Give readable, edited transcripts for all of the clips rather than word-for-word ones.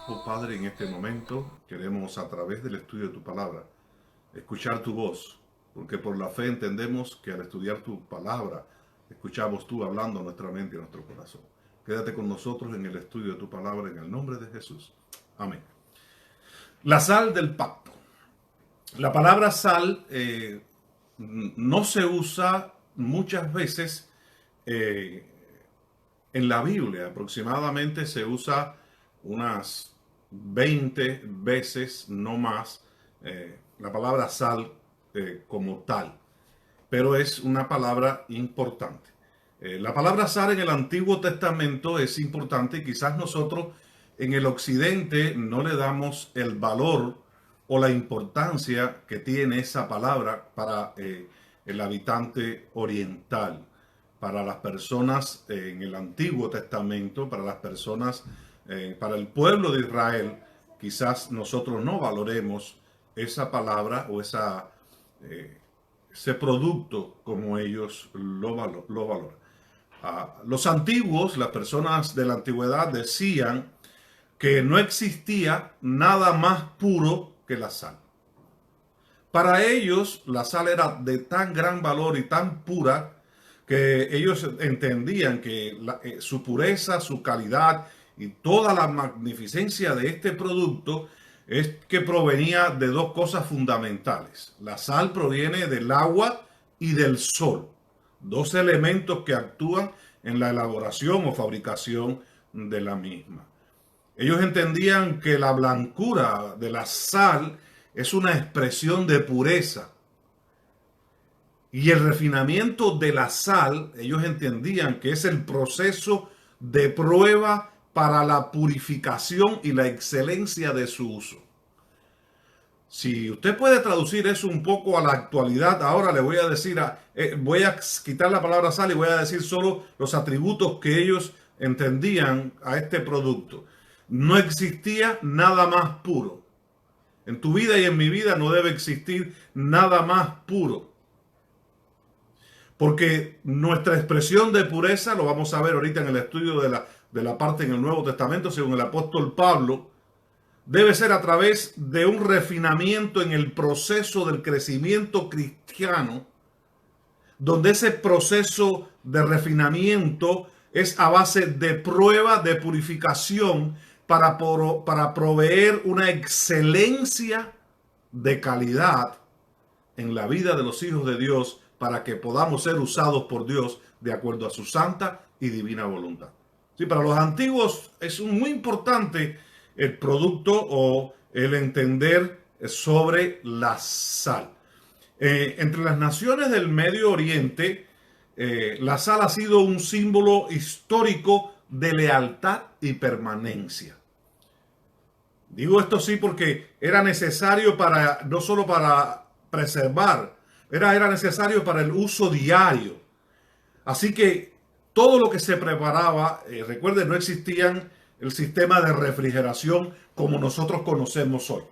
Oh Padre, en este momento queremos a través del estudio de tu palabra escuchar tu voz, porque por la fe entendemos que al estudiar tu palabra escuchamos tú hablando a nuestra mente y a nuestro corazón. Quédate con nosotros en el estudio de tu palabra en el nombre de Jesús. Amén. La sal del pacto. La palabra sal no se usa muchas veces eh, en la Biblia. Aproximadamente se usa unas 20 veces, no más, la palabra sal como tal. Pero es una palabra importante. La palabra sal en el Antiguo Testamento es importante y quizás nosotros en el occidente no le damos el valor o la importancia que tiene esa palabra para el habitante oriental, para las personas en el Antiguo Testamento, para las personas, para el pueblo de Israel. Quizás nosotros no valoremos esa palabra o ese producto como ellos lo valoran. Los antiguos, las personas de la antigüedad decían que no existía nada más puro que la sal. Para ellos la sal era de tan gran valor y tan pura que ellos entendían que su pureza, su calidad y toda la magnificencia de este producto es que provenía de dos cosas fundamentales. La sal proviene del agua y del sol, dos elementos que actúan en la elaboración o fabricación de la misma. Ellos entendían que la blancura de la sal es una expresión de pureza. Y el refinamiento de la sal, ellos entendían que es el proceso de prueba para la purificación y la excelencia de su uso. Si usted puede traducir eso un poco a la actualidad, ahora le voy a decir, voy a quitar la palabra sal y voy a decir solo los atributos que ellos entendían a este producto. No existía nada más puro. En tu vida y en mi vida no debe existir nada más puro. Porque nuestra expresión de pureza, lo vamos a ver ahorita en el estudio de la parte en el Nuevo Testamento, según el apóstol Pablo, debe ser a través de un refinamiento en el proceso del crecimiento cristiano, donde ese proceso de refinamiento es a base de prueba, de purificación, para proveer una excelencia de calidad en la vida de los hijos de Dios, para que podamos ser usados por Dios de acuerdo a su santa y divina voluntad. Sí, para los antiguos es muy importante el producto o el entender sobre la sal. Entre las naciones del Medio Oriente, la sal ha sido un símbolo histórico de lealtad y permanencia. Digo esto sí porque era necesario para, no solo para preservar, era necesario para el uso diario. Así que todo lo que se preparaba, recuerden, no existían el sistema de refrigeración como nosotros conocemos hoy.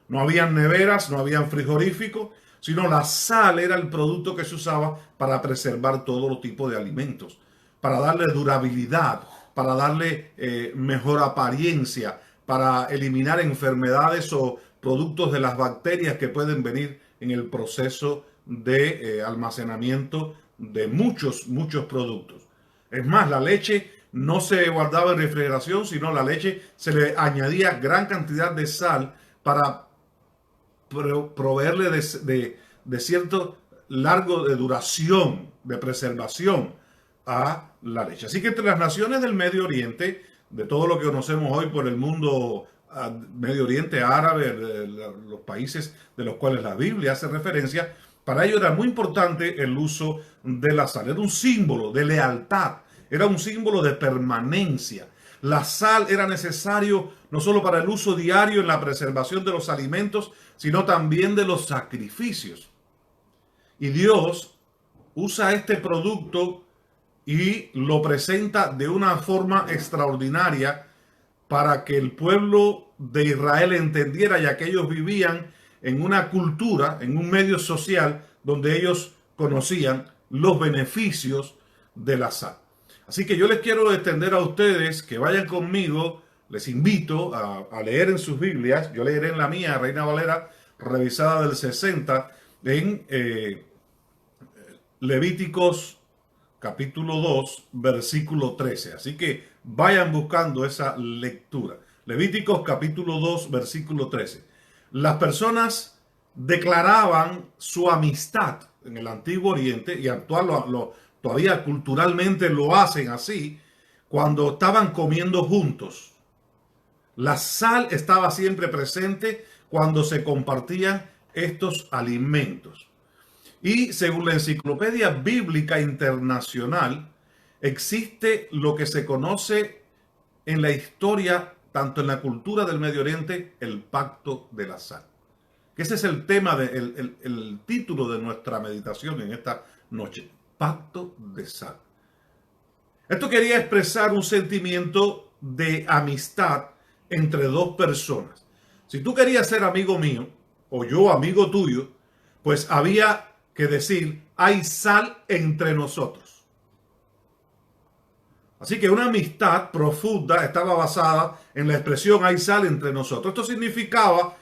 No habían neveras, no habían frigoríficos, sino la sal era el producto que se usaba para preservar todo tipo de alimentos, para darle durabilidad, para darle mejor apariencia, para eliminar enfermedades o productos de las bacterias que pueden venir en el proceso de almacenamiento de muchos productos. Es más, la leche no se guardaba en refrigeración, sino la leche se le añadía gran cantidad de sal para proveerle de cierto largo de duración, de preservación a la leche. Así que entre las naciones del Medio Oriente, de todo lo que conocemos hoy por el mundo Medio Oriente árabe, los países de los cuales la Biblia hace referencia, para ellos era muy importante el uso de la sal. Era un símbolo de lealtad, era un símbolo de permanencia. La sal era necesario no solo para el uso diario en la preservación de los alimentos, sino también de los sacrificios. Y Dios usa este producto y lo presenta de una forma extraordinaria para que el pueblo de Israel entendiera, ya que ellos vivían en una cultura, en un medio social donde ellos conocían los beneficios de la sal. Así que yo les quiero extender a ustedes que vayan conmigo les invito a leer en sus Biblias. Yo leeré en la mía, Reina Valera, revisada del 60, en Levíticos capítulo 2, versículo 13. Así que vayan buscando esa lectura. Levíticos capítulo 2, versículo 13. Las personas declaraban su amistad en el Antiguo Oriente, y actual todavía culturalmente lo hacen así, cuando estaban comiendo juntos. La sal estaba siempre presente cuando se compartían estos alimentos. Y según la Enciclopedia Bíblica Internacional, existe lo que se conoce en la historia, tanto en la cultura del Medio Oriente, el pacto de la sal. Ese es el tema, el título de nuestra meditación en esta noche, pacto de sal. Esto quería expresar un sentimiento de amistad entre dos personas. Si tú querías ser amigo mío o yo amigo tuyo, pues había que decir, hay sal entre nosotros. Así que una amistad profunda estaba basada en la expresión hay sal entre nosotros. Esto significaba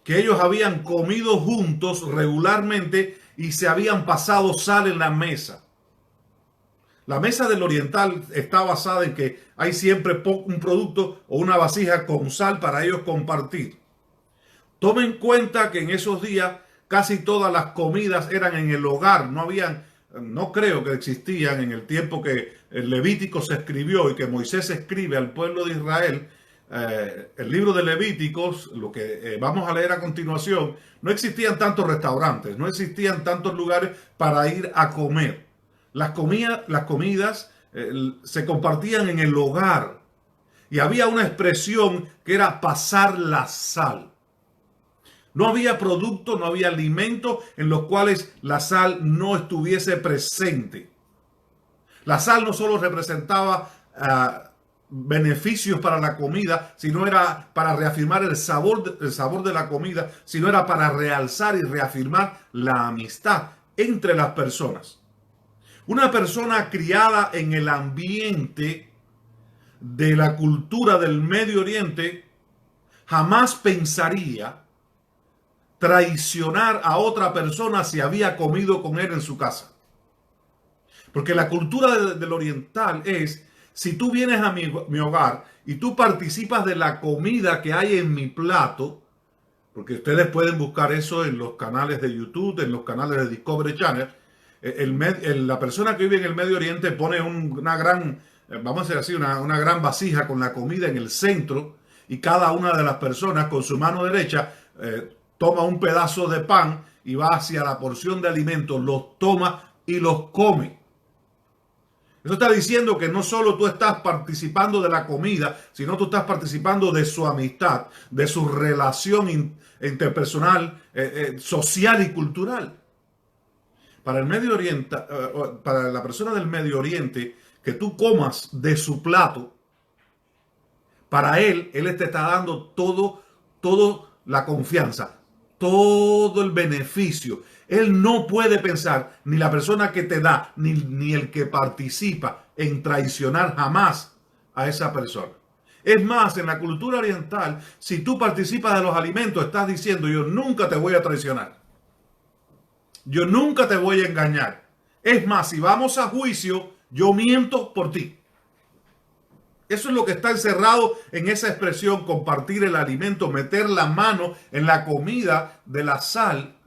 que ellos habían comido juntos regularmente y se habían pasado sal en la mesa. La mesa del oriental está basada en que hay siempre un producto o una vasija con sal para ellos compartir. Tomen en cuenta que en esos días casi todas las comidas eran en el hogar, no creo que existían en el tiempo que el Levítico se escribió y que Moisés escribe al pueblo de Israel. El libro de Levíticos, lo que vamos a leer a continuación, no existían tantos restaurantes, no existían tantos lugares para ir a comer. Las comidas se compartían en el hogar y había una expresión que era pasar la sal. No había producto, no había alimento en los cuales la sal no estuviese presente. La sal no solo representaba beneficios para la comida, sino era para reafirmar el sabor de la comida, sino era para realzar y reafirmar la amistad entre las personas. Una persona criada en el ambiente de la cultura del Medio Oriente jamás pensaría traicionar a otra persona si había comido con él en su casa. Porque la cultura del oriental es, si tú vienes a mi hogar y tú participas de la comida que hay en mi plato, porque ustedes pueden buscar eso en los canales de YouTube, en los canales de Discovery Channel, la persona que vive en el Medio Oriente pone una gran, vamos a decir así, una gran vasija con la comida en el centro, y cada una de las personas con su mano derecha toma un pedazo de pan y va hacia la porción de alimentos, los toma y los come. Eso está diciendo que no solo tú estás participando de la comida, sino tú estás participando de su amistad, de su relación interpersonal, social y cultural. Para el Medio Oriente, para la persona del Medio Oriente, que tú comas de su plato, para él te está dando todo la confianza, todo el beneficio. Él no puede pensar, ni la persona que te da, ni el que participa, en traicionar jamás a esa persona. Es más, en la cultura oriental, si tú participas de los alimentos, estás diciendo, yo nunca te voy a traicionar. Yo nunca te voy a engañar. Es más, si vamos a juicio, yo miento por ti. Eso es lo que está encerrado en esa expresión, compartir el alimento, meter la mano en la comida de la sal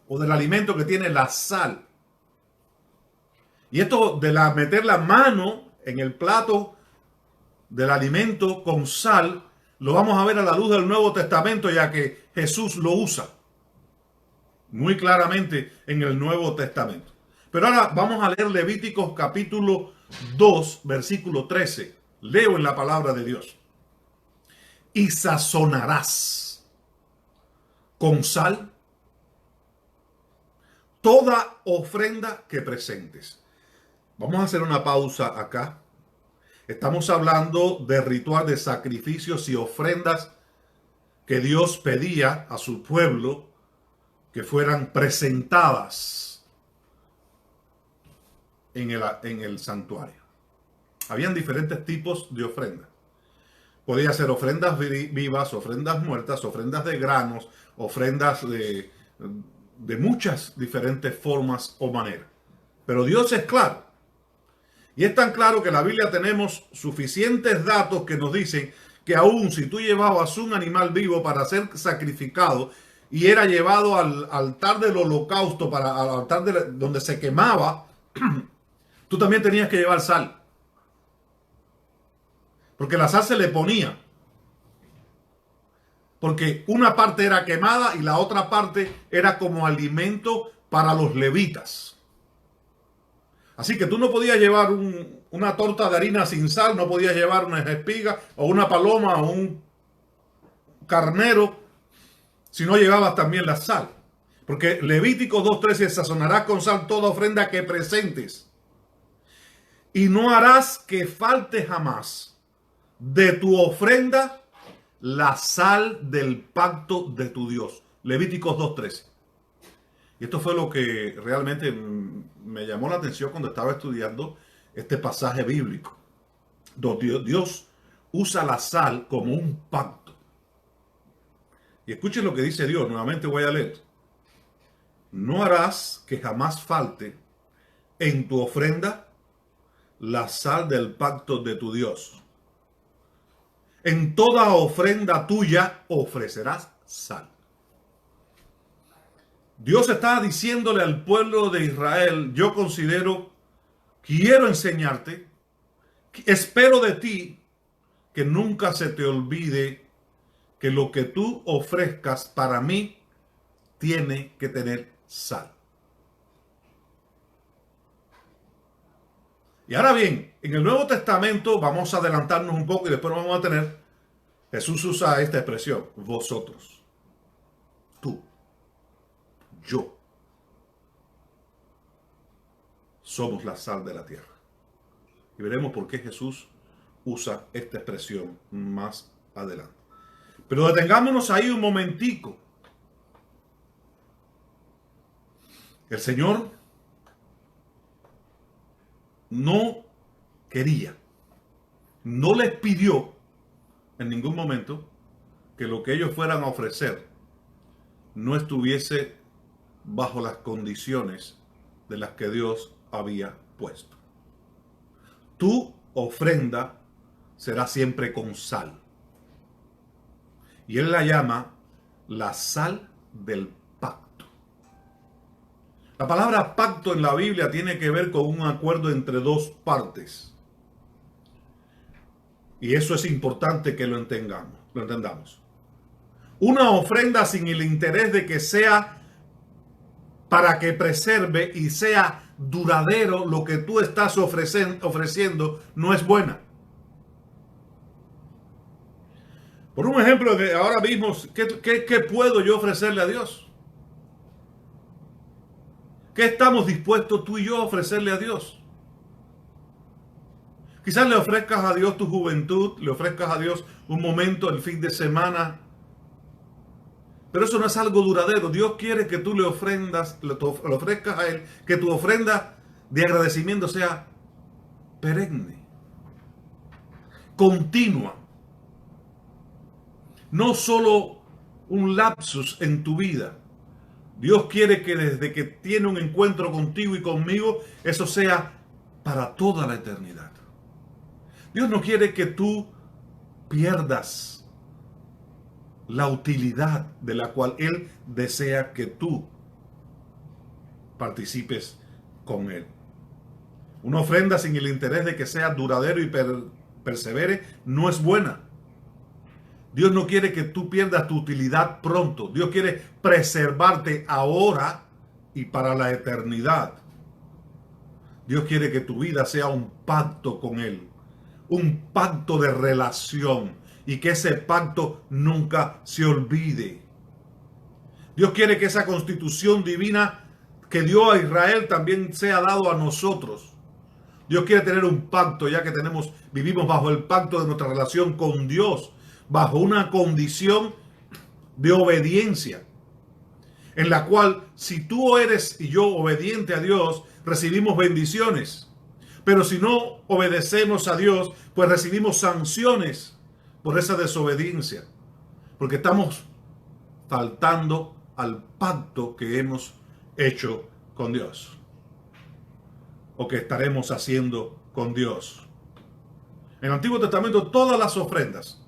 o del alimento que tiene la sal. Y esto de meter la mano en el plato del alimento con sal, lo vamos a ver a la luz del Nuevo Testamento, ya que Jesús lo usa muy claramente en el Nuevo Testamento. Pero ahora vamos a leer Levíticos capítulo 2, versículo 13. Leo en la palabra de Dios. Y sazonarás con sal toda ofrenda que presentes. Vamos a hacer una pausa acá. Estamos hablando de ritual de sacrificios y ofrendas que Dios pedía a su pueblo que fueran presentadas en el santuario. Habían diferentes tipos de ofrendas. Podía ser ofrendas vivas, ofrendas muertas, ofrendas de granos, ofrendas de muchas diferentes formas o maneras. Pero Dios es claro. Y es tan claro que en la Biblia tenemos suficientes datos que nos dicen que aun si tú llevabas un animal vivo para ser sacrificado y era llevado al altar del holocausto, al altar donde se quemaba, tú también tenías que llevar sal. Porque la sal se le ponía. Porque una parte era quemada y la otra parte era como alimento para los levitas. Así que tú no podías llevar una torta de harina sin sal, no podías llevar una espiga o una paloma o un carnero si no llevabas también la sal. Porque Levítico 2:13, sazonarás con sal toda ofrenda que presentes. Y no harás que falte jamás de tu ofrenda la sal del pacto de tu Dios. Levíticos 2:13. Y esto fue lo que realmente me llamó la atención cuando estaba estudiando este pasaje bíblico. Donde Dios usa la sal como un pacto. Y escuchen lo que dice Dios, nuevamente voy a leer. No harás que jamás falte en tu ofrenda la sal del pacto de tu Dios. En toda ofrenda tuya ofrecerás sal. Dios está diciéndole al pueblo de Israel, yo quiero enseñarte, espero de ti que nunca se te olvide que lo que tú ofrezcas para mí tiene que tener sal. Y ahora bien, en el Nuevo Testamento vamos a adelantarnos un poco y después vamos a tener, Jesús usa esta expresión, vosotros, tú, yo, somos la sal de la tierra. Y veremos por qué Jesús usa esta expresión más adelante. Pero detengámonos ahí un momentico. El Señor no quería, no les pidió en ningún momento que lo que ellos fueran a ofrecer no estuviese bajo las condiciones de las que Dios había puesto. Tu ofrenda será siempre con sal. Y Él la llama la sal del pacto. La palabra pacto en la Biblia tiene que ver con un acuerdo entre dos partes. Y eso es importante que lo entendamos. Una ofrenda sin el interés de que sea para que preserve y sea duradero lo que tú estás ofreciendo no es buena. Por un ejemplo, de ahora mismo, ¿qué puedo yo ofrecerle a Dios? ¿Qué estamos dispuestos tú y yo a ofrecerle a Dios? Quizás le ofrezcas a Dios tu juventud, le ofrezcas a Dios un momento el fin de semana. Pero eso no es algo duradero. Dios quiere que tú le ofrezcas a Él, que tu ofrenda de agradecimiento sea perenne, continua. No solo un lapsus en tu vida. Dios quiere que desde que tiene un encuentro contigo y conmigo, eso sea para toda la eternidad. Dios no quiere que tú pierdas la utilidad de la cual Él desea que tú participes con Él. Una ofrenda sin el interés de que sea duradero y persevere no es buena. Dios no quiere que tú pierdas tu utilidad pronto. Dios quiere preservarte ahora y para la eternidad. Dios quiere que tu vida sea un pacto con Él. Un pacto de relación. Y que ese pacto nunca se olvide. Dios quiere que esa constitución divina que dio a Israel también sea dado a nosotros. Dios quiere tener un pacto, ya que vivimos bajo el pacto de nuestra relación con Dios, bajo una condición de obediencia, en la cual si tú eres y yo obediente a Dios, recibimos bendiciones. Pero si no obedecemos a Dios, pues recibimos sanciones. por esa desobediencia, porque estamos faltando al pacto que hemos hecho con Dios, o que estaremos haciendo con Dios. En el Antiguo Testamento todas las ofrendas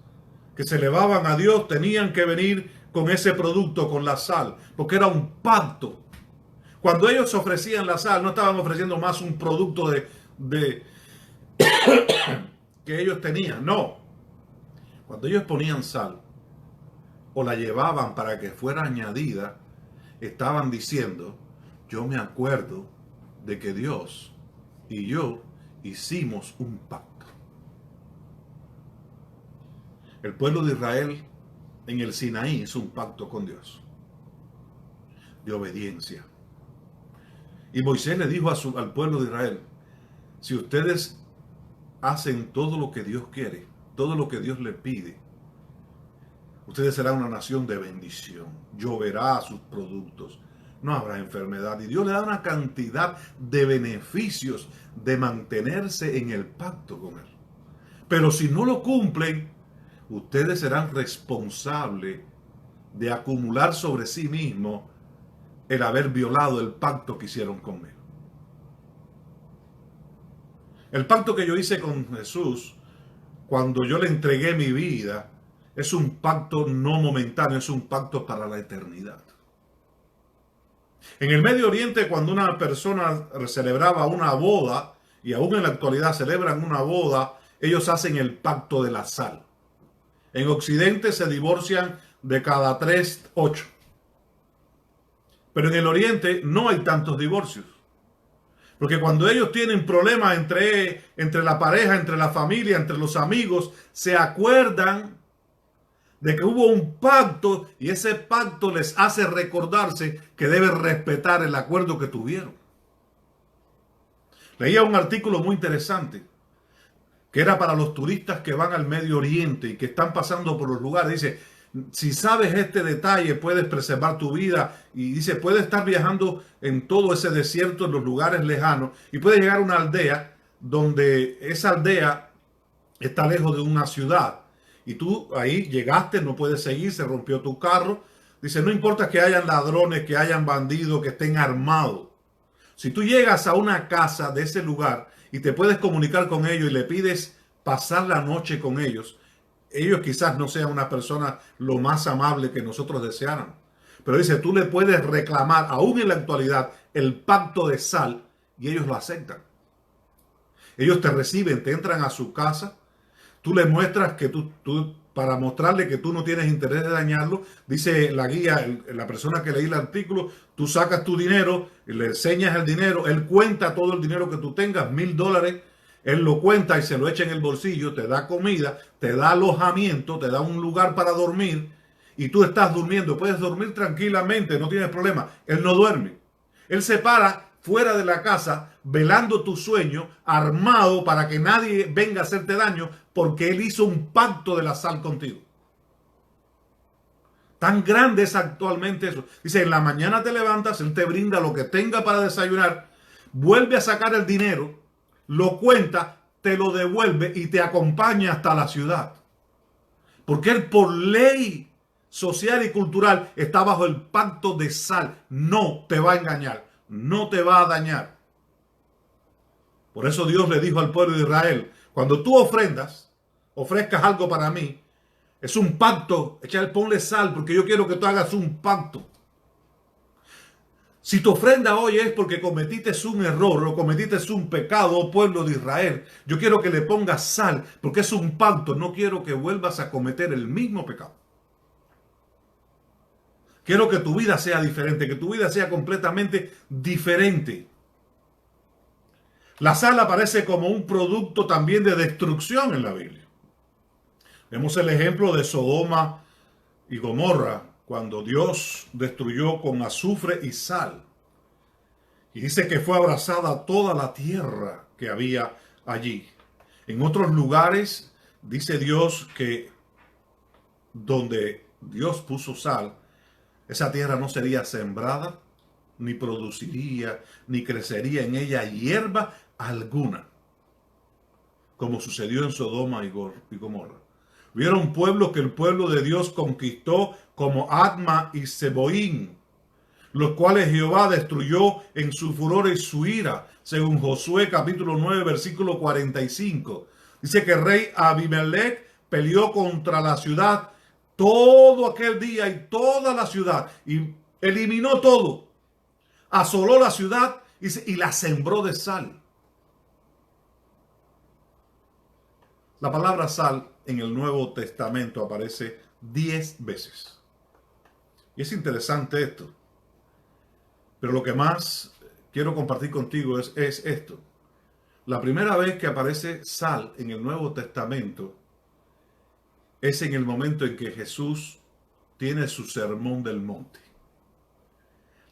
que se elevaban a Dios tenían que venir con ese producto, con la sal, porque era un pacto. Cuando ellos ofrecían la sal, no estaban ofreciendo más un producto de que ellos tenían, no. Cuando ellos ponían sal o la llevaban para que fuera añadida, estaban diciendo, yo me acuerdo de que Dios y yo hicimos un pacto. El pueblo de Israel en el Sinaí hizo un pacto con Dios de obediencia. Y Moisés le dijo al pueblo de Israel, si ustedes hacen todo lo que Dios quiere, todo lo que Dios les pide, ustedes serán una nación de bendición. Lloverá sus productos. No habrá enfermedad. Y Dios le da una cantidad de beneficios de mantenerse en el pacto con Él. Pero si no lo cumplen, ustedes serán responsables de acumular sobre sí mismos el haber violado el pacto que hicieron conmigo. El pacto que yo hice con Jesús, cuando yo le entregué mi vida, es un pacto no momentáneo, es un pacto para la eternidad. En el Medio Oriente, cuando una persona celebraba una boda, y aún en la actualidad celebran una boda, ellos hacen el pacto de la sal. En Occidente se divorcian de cada 3, 8. Pero en el Oriente no hay tantos divorcios. Porque cuando ellos tienen problemas entre la pareja, entre la familia, entre los amigos, se acuerdan de que hubo un pacto y ese pacto les hace recordarse que deben respetar el acuerdo que tuvieron. Leía un artículo muy interesante que era para los turistas que van al Medio Oriente y que están pasando por los lugares. Dice, si sabes este detalle, puedes preservar tu vida. Y dice, puedes estar viajando en todo ese desierto, en los lugares lejanos, y puedes llegar a una aldea donde esa aldea está lejos de una ciudad. Y tú ahí llegaste, no puedes seguir, se rompió tu carro. Dice, no importa que hayan ladrones, que hayan bandidos, que estén armados. Si tú llegas a una casa de ese lugar y te puedes comunicar con ellos y le pides pasar la noche con ellos quizás no sean una persona lo más amable que nosotros deseáramos. Pero dice, tú le puedes reclamar, aún en la actualidad, el pacto de sal y ellos lo aceptan. Ellos te reciben, te entran a su casa, tú le muestras que tú para mostrarle que tú no tienes interés de dañarlo, dice la guía, la persona que leí el artículo, tú sacas tu dinero, le enseñas el dinero, él cuenta todo el dinero que tú tengas, $1,000, él lo cuenta y se lo echa en el bolsillo, te da comida, te da alojamiento, te da un lugar para dormir y tú estás durmiendo, puedes dormir tranquilamente, no tienes problema. Él no duerme. Él se para fuera de la casa velando tu sueño, armado para que nadie venga a hacerte daño porque él hizo un pacto de la sal contigo. Tan grande es actualmente eso. Dice, en la mañana te levantas, él te brinda lo que tenga para desayunar, vuelve a sacar el dinero, lo cuenta, te lo devuelve y te acompaña hasta la ciudad. Porque él por ley social y cultural está bajo el pacto de sal. No te va a engañar, no te va a dañar. Por eso Dios le dijo al pueblo de Israel, cuando tú ofrezcas algo para mí, es un pacto, ponle sal porque yo quiero que tú hagas un pacto. Si tu ofrenda hoy es porque cometiste un error o cometiste un pecado, oh pueblo de Israel, yo quiero que le pongas sal porque es un pacto. No quiero que vuelvas a cometer el mismo pecado. Quiero que tu vida sea diferente, que tu vida sea completamente diferente. La sal aparece como un producto también de destrucción en la Biblia. Vemos el ejemplo de Sodoma y Gomorra, cuando Dios destruyó con azufre y sal. Y dice que fue abrazada toda la tierra que había allí. En otros lugares dice Dios que donde Dios puso sal, esa tierra no sería sembrada, ni produciría, ni crecería en ella hierba alguna, como sucedió en Sodoma y Gomorra. Hubieron pueblos que el pueblo de Dios conquistó, como Adma y Seboín, los cuales Jehová destruyó en su furor y su ira, según Josué capítulo 9, versículo 45. Dice que el rey Abimelech peleó contra la ciudad todo aquel día y toda la ciudad, y eliminó todo, asoló la ciudad y la sembró de sal. La palabra sal en el Nuevo Testamento aparece 10 veces. Y es interesante esto. Pero lo que más quiero compartir contigo es esto. La primera vez que aparece sal en el Nuevo Testamento es en el momento en que Jesús tiene su sermón del monte.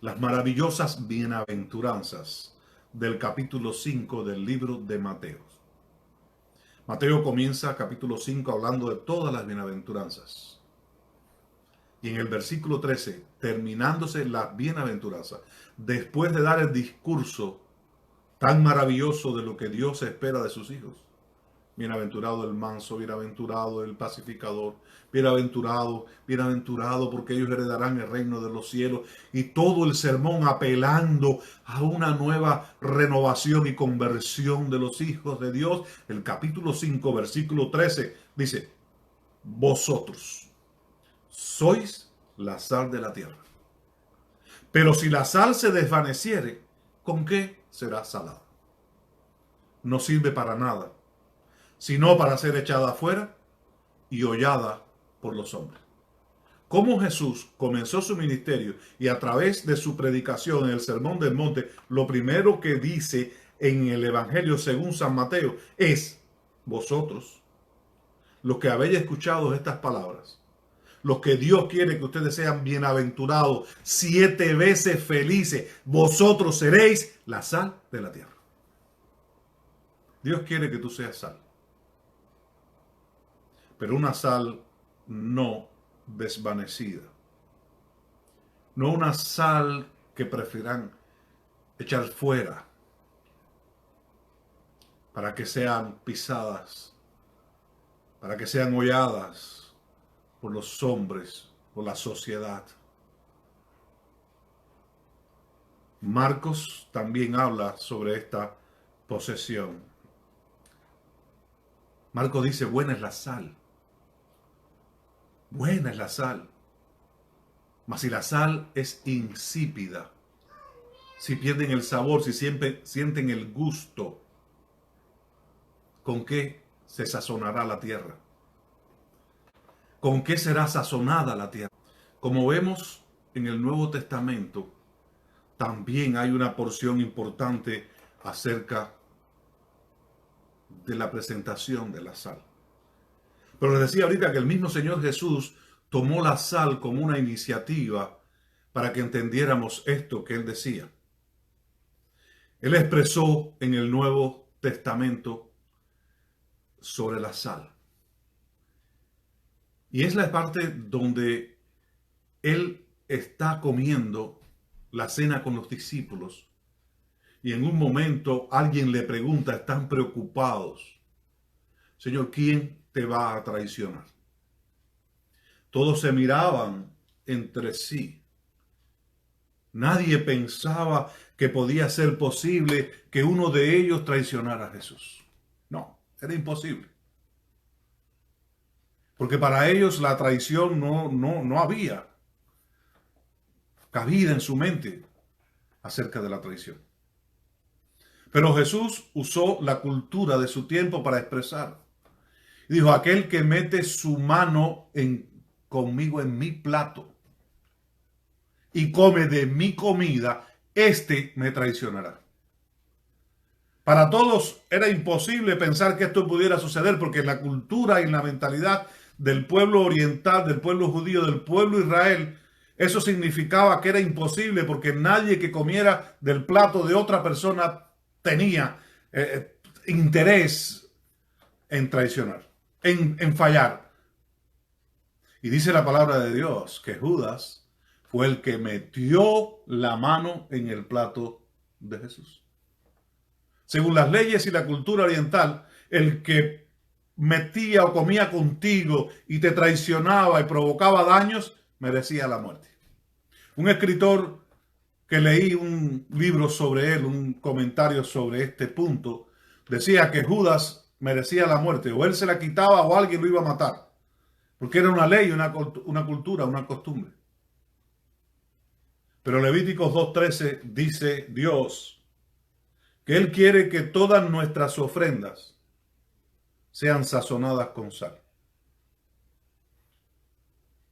Las maravillosas bienaventuranzas del capítulo 5 del libro de Mateo. Mateo comienza capítulo 5 hablando de todas las bienaventuranzas. Y en el versículo 13, terminándose las bienaventuranzas, después de dar el discurso tan maravilloso de lo que Dios espera de sus hijos. Bienaventurado el manso, bienaventurado el pacificador, bienaventurado, bienaventurado porque ellos heredarán el reino de los cielos. Y todo el sermón apelando a una nueva renovación y conversión de los hijos de Dios. El capítulo 5, versículo 13 dice, vosotros sois la sal de la tierra. Pero si la sal se desvaneciere, ¿con qué será salada? No sirve para nada, sino para ser echada afuera y hollada por los hombres. Cómo Jesús comenzó su ministerio y a través de su predicación en el Sermón del Monte, lo primero que dice en el Evangelio según San Mateo es, vosotros, los que habéis escuchado estas palabras, los que Dios quiere que ustedes sean bienaventurados, 7 veces felices, vosotros seréis la sal de la tierra. Dios quiere que tú seas sal. Pero una sal no desvanecida. No una sal que prefieran echar fuera para que sean pisadas, para que sean holladas por los hombres, por la sociedad. Marcos también habla sobre esta posesión. Marcos dice, buena es la sal. Buena es la sal. Mas si la sal es insípida, si pierden el sabor, si siempre sienten el gusto, ¿con qué se sazonará la tierra? ¿Con qué será sazonada la tierra? Como vemos en el Nuevo Testamento, también hay una porción importante acerca de la presentación de la sal. Pero les decía ahorita que el mismo Señor Jesús tomó la sal como una iniciativa para que entendiéramos esto que Él decía. Él expresó en el Nuevo Testamento sobre la sal. Y es la parte donde Él está comiendo la cena con los discípulos. Y en un momento alguien le pregunta, están preocupados, Señor, ¿quién te va a traicionar? Todos se miraban entre sí. Nadie pensaba que podía ser posible que uno de ellos traicionara a Jesús. No, era imposible. Porque para ellos la traición no había cabida en su mente acerca de la traición. Pero Jesús usó la cultura de su tiempo para expresar. Dijo, aquel que mete su mano conmigo en mi plato y come de mi comida, este me traicionará. Para todos era imposible pensar que esto pudiera suceder porque en la cultura y en la mentalidad del pueblo oriental, del pueblo judío, del pueblo Israel, eso significaba que era imposible porque nadie que comiera del plato de otra persona tenía interés en traicionar, en fallar. Y dice la palabra de Dios que Judas fue el que metió la mano en el plato de Jesús. Según las leyes y la cultura oriental, el que metía o comía contigo y te traicionaba y provocaba daños, merecía la muerte. Un escritor que leí un libro sobre él, un comentario sobre este punto, decía que Judas merecía la muerte, o él se la quitaba o alguien lo iba a matar, porque era una ley, una cultura, una costumbre. Pero Levíticos 2:13 dice Dios que Él quiere que todas nuestras ofrendas sean sazonadas con sal.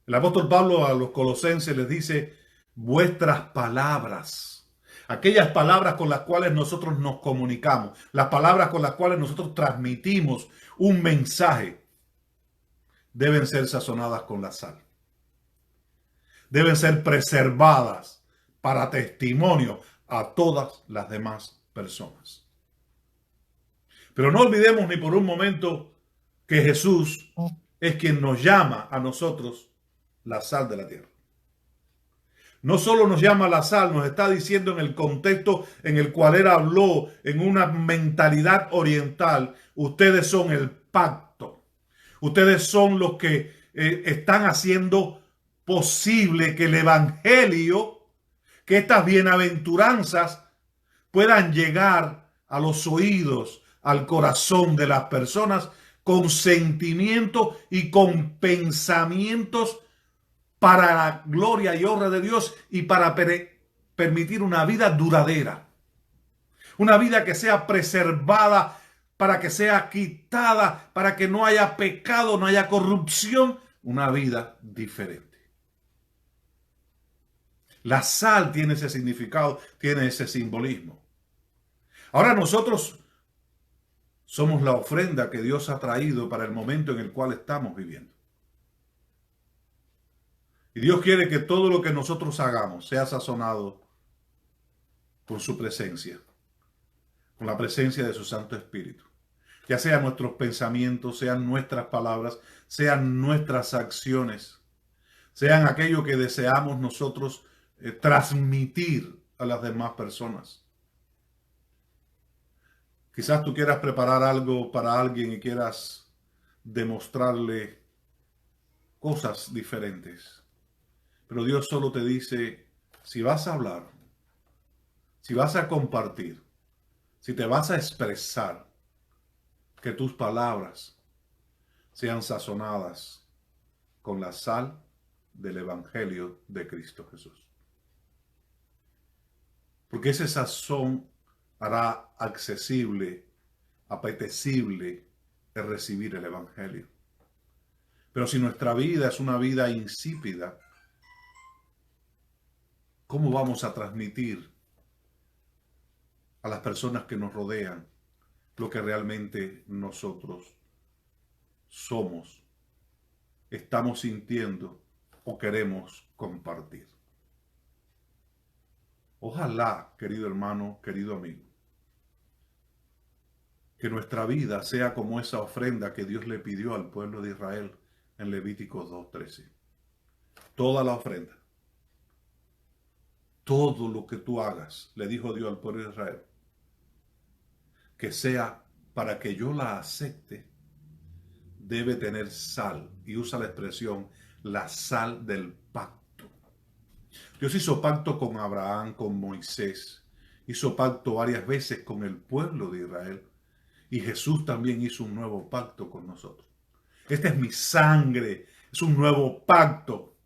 El apóstol Pablo a los colosenses les dice, vuestras palabras, aquellas palabras con las cuales nosotros nos comunicamos, las palabras con las cuales nosotros transmitimos un mensaje, deben ser sazonadas con la sal. Deben ser preservadas para testimonio a todas las demás personas. Pero no olvidemos ni por un momento que Jesús es quien nos llama a nosotros la sal de la tierra. No solo nos llama la sal, nos está diciendo en el contexto en el cual él habló, en una mentalidad oriental, ustedes son el pacto. Ustedes son los que están haciendo posible que el evangelio, que estas bienaventuranzas puedan llegar a los oídos, al corazón de las personas con sentimientos y con pensamientos para la gloria y honra de Dios y para permitir una vida duradera. Una vida que sea preservada, para que sea quitada, para que no haya pecado, no haya corrupción. Una vida diferente. La sal tiene ese significado, tiene ese simbolismo. Ahora nosotros somos la ofrenda que Dios ha traído para el momento en el cual estamos viviendo. Y Dios quiere que todo lo que nosotros hagamos sea sazonado con su presencia, con la presencia de su Santo Espíritu. Ya sean nuestros pensamientos, sean nuestras palabras, sean nuestras acciones, sean aquello que deseamos nosotros transmitir a las demás personas. Quizás tú quieras preparar algo para alguien y quieras demostrarle cosas diferentes. Pero Dios solo te dice, si vas a hablar, si vas a compartir, si te vas a expresar, que tus palabras sean sazonadas con la sal del Evangelio de Cristo Jesús. Porque ese sazón hará accesible, apetecible el recibir el Evangelio. Pero si nuestra vida es una vida insípida, ¿cómo vamos a transmitir a las personas que nos rodean lo que realmente nosotros somos, estamos sintiendo o queremos compartir? Ojalá, querido hermano, querido amigo, que nuestra vida sea como esa ofrenda que Dios le pidió al pueblo de Israel en Levíticos 2:13. Toda la ofrenda, todo lo que tú hagas, le dijo Dios al pueblo de Israel, que sea para que yo la acepte, debe tener sal. Y usa la expresión, la sal del pacto. Dios hizo pacto con Abraham, con Moisés. Hizo pacto varias veces con el pueblo de Israel. Y Jesús también hizo un nuevo pacto con nosotros. Esta es mi sangre. Es un nuevo pacto.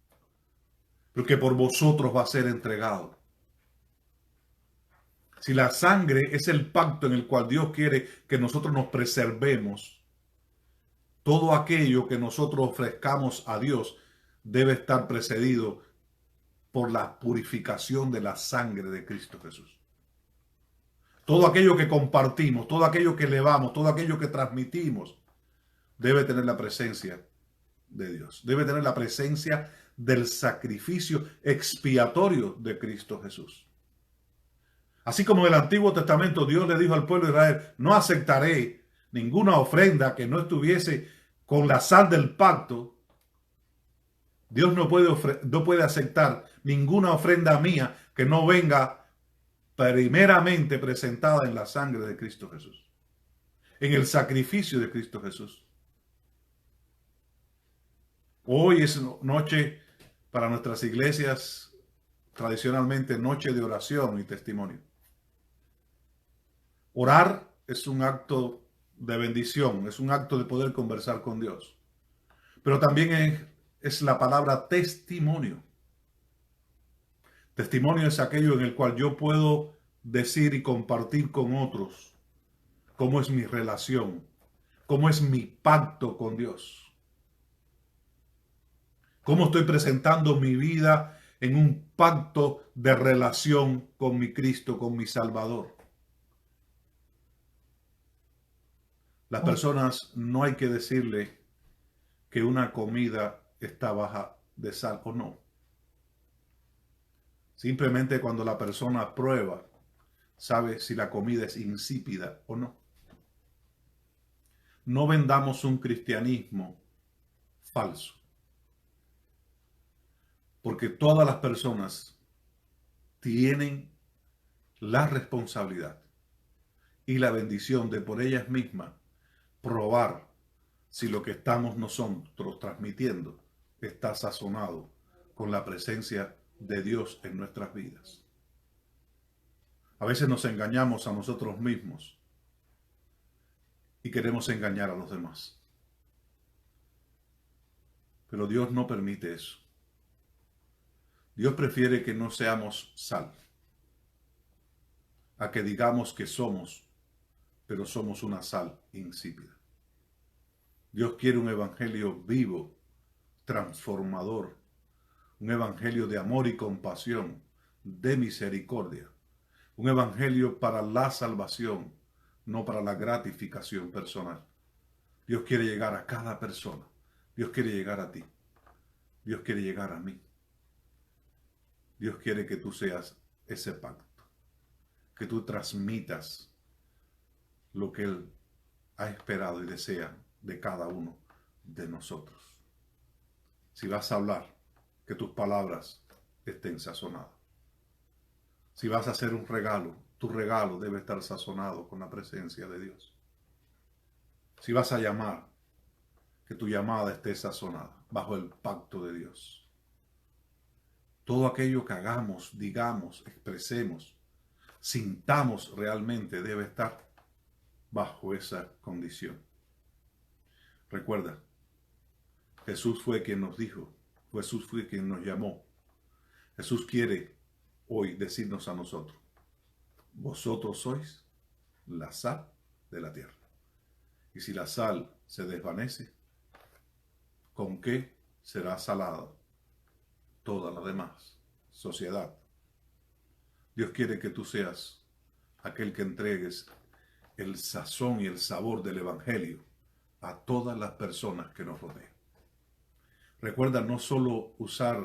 Porque por vosotros va a ser entregado. Si la sangre es el pacto en el cual Dios quiere que nosotros nos preservemos, todo aquello que nosotros ofrezcamos a Dios debe estar precedido por la purificación de la sangre de Cristo Jesús. Todo aquello que compartimos, todo aquello que elevamos, todo aquello que transmitimos, debe tener la presencia de Dios. Debe tener la presencia del sacrificio expiatorio de Cristo Jesús. Así como en el Antiguo Testamento Dios le dijo al pueblo de Israel, no aceptaré ninguna ofrenda que no estuviese con la sal del pacto. Dios no puede aceptar ninguna ofrenda mía que no venga primeramente presentada en la sangre de Cristo Jesús, en el sacrificio de Cristo Jesús. Hoy es noche para nuestras iglesias, tradicionalmente noche de oración y testimonio. Orar es un acto de bendición, es un acto de poder conversar con Dios. Pero también es la palabra testimonio. Testimonio es aquello en el cual yo puedo decir y compartir con otros cómo es mi relación, cómo es mi pacto con Dios, cómo estoy presentando mi vida en un pacto de relación con mi Cristo, con mi Salvador. Las personas no hay que decirle que una comida está baja de sal o no. Simplemente cuando la persona prueba, sabe si la comida es insípida o no. No vendamos un cristianismo falso, porque todas las personas tienen la responsabilidad y la bendición de por ellas mismas probar si lo que estamos nosotros transmitiendo está sazonado con la presencia de Dios en nuestras vidas. A veces nos engañamos a nosotros mismos y queremos engañar a los demás. Pero Dios no permite eso. Dios prefiere que no seamos sal, a que digamos que somos, pero somos una sal insípida. Dios quiere un evangelio vivo, transformador, un evangelio de amor y compasión, de misericordia, un evangelio para la salvación, no para la gratificación personal. Dios quiere llegar a cada persona. Dios quiere llegar a ti. Dios quiere llegar a mí. Dios quiere que tú seas ese pacto, que tú transmitas lo que Él ha esperado y desea de cada uno de nosotros. Si vas a hablar, que tus palabras estén sazonadas. Si vas a hacer un regalo, tu regalo debe estar sazonado con la presencia de Dios. Si vas a llamar, que tu llamada esté sazonada bajo el pacto de Dios. Todo aquello que hagamos, digamos, expresemos, sintamos realmente debe estar bajo esa condición. Recuerda, Jesús fue quien nos dijo, Jesús fue quien nos llamó. Jesús quiere hoy decirnos a nosotros, vosotros sois la sal de la tierra. Y si la sal se desvanece, ¿con qué será salada toda la demás sociedad? Dios quiere que tú seas aquel que entregues el sazón y el sabor del evangelio a todas las personas que nos rodean. Recuerda no solo usar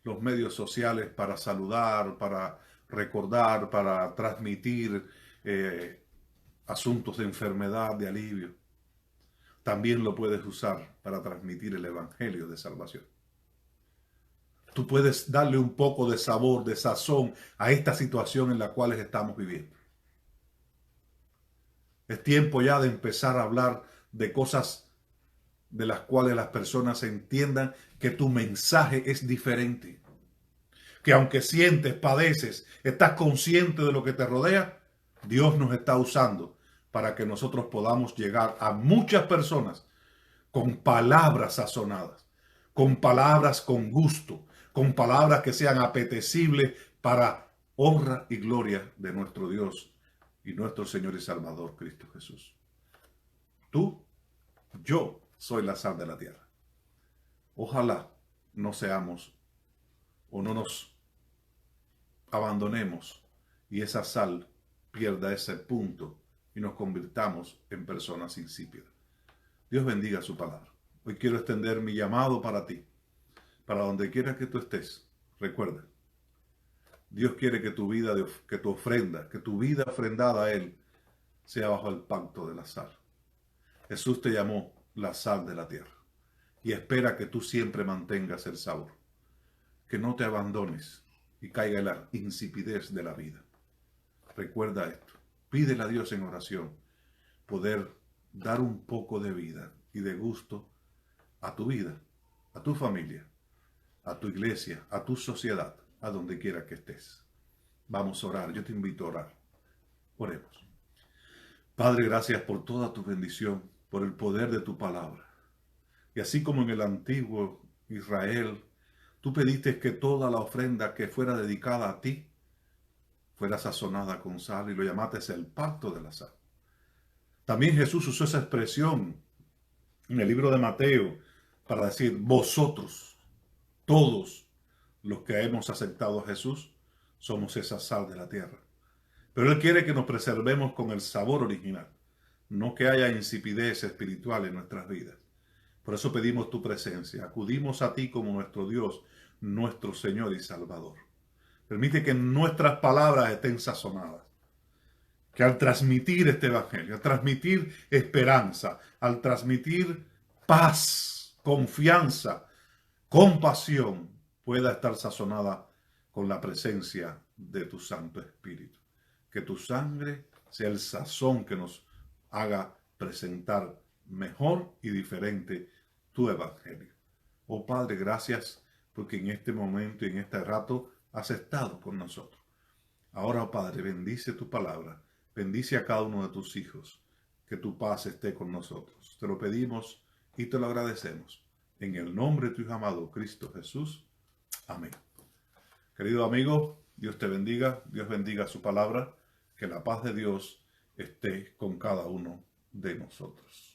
los medios sociales para saludar, para recordar, para transmitir asuntos de enfermedad, de alivio. También lo puedes usar para transmitir el evangelio de salvación. Tú puedes darle un poco de sabor, de sazón a esta situación en la cual estamos viviendo. Es tiempo ya de empezar a hablar de cosas de las cuales las personas entiendan que tu mensaje es diferente. Que aunque sientes, padeces, estás consciente de lo que te rodea, Dios nos está usando para que nosotros podamos llegar a muchas personas con palabras sazonadas, con palabras con gusto, con palabras que sean apetecibles para honra y gloria de nuestro Dios y nuestro Señor y Salvador Cristo Jesús. Tú, yo soy la sal de la tierra. Ojalá no seamos o no nos abandonemos y esa sal pierda ese punto y nos convirtamos en personas insípidas. Dios bendiga su palabra. Hoy quiero extender mi llamado para ti, para donde quiera que tú estés. Recuerda, Dios quiere que tu vida, que tu ofrenda, que tu vida ofrendada a Él sea bajo el pacto de la sal. Jesús te llamó la sal de la tierra y espera que tú siempre mantengas el sabor, que no te abandones y caiga en la insipidez de la vida. Recuerda esto, pídele a Dios en oración poder dar un poco de vida y de gusto a tu vida a tu familia, a tu iglesia, a tu sociedad, a donde quiera que estés. Vamos a orar, yo te invito a orar. Oremos. Padre, gracias por toda tu bendición, por el poder de tu palabra. Y así como en el antiguo Israel, tú pediste que toda la ofrenda que fuera dedicada a ti fuera sazonada con sal y lo llamaste el pacto de la sal. También Jesús usó esa expresión en el libro de Mateo para decir, vosotros, todos los que hemos aceptado a Jesús, somos esa sal de la tierra. Pero Él quiere que nos preservemos con el sabor original, no que haya insipidez espiritual en nuestras vidas. Por eso pedimos tu presencia, acudimos a ti como nuestro Dios, nuestro Señor y Salvador. Permite que nuestras palabras estén sazonadas, que al transmitir este evangelio, al transmitir esperanza, al transmitir paz, confianza, compasión, pueda estar sazonada con la presencia de tu Santo Espíritu. Que tu sangre sea el sazón que nos haga presentar mejor y diferente tu evangelio. Oh Padre, gracias porque en este momento y en este rato has estado con nosotros. Ahora, oh Padre, bendice tu palabra, bendice a cada uno de tus hijos, que tu paz esté con nosotros. Te lo pedimos y te lo agradecemos. En el nombre de tu Hijo amado, Cristo Jesús. Amén. Querido amigo, Dios te bendiga, Dios bendiga su palabra, que la paz de Dios esté con cada uno de nosotros.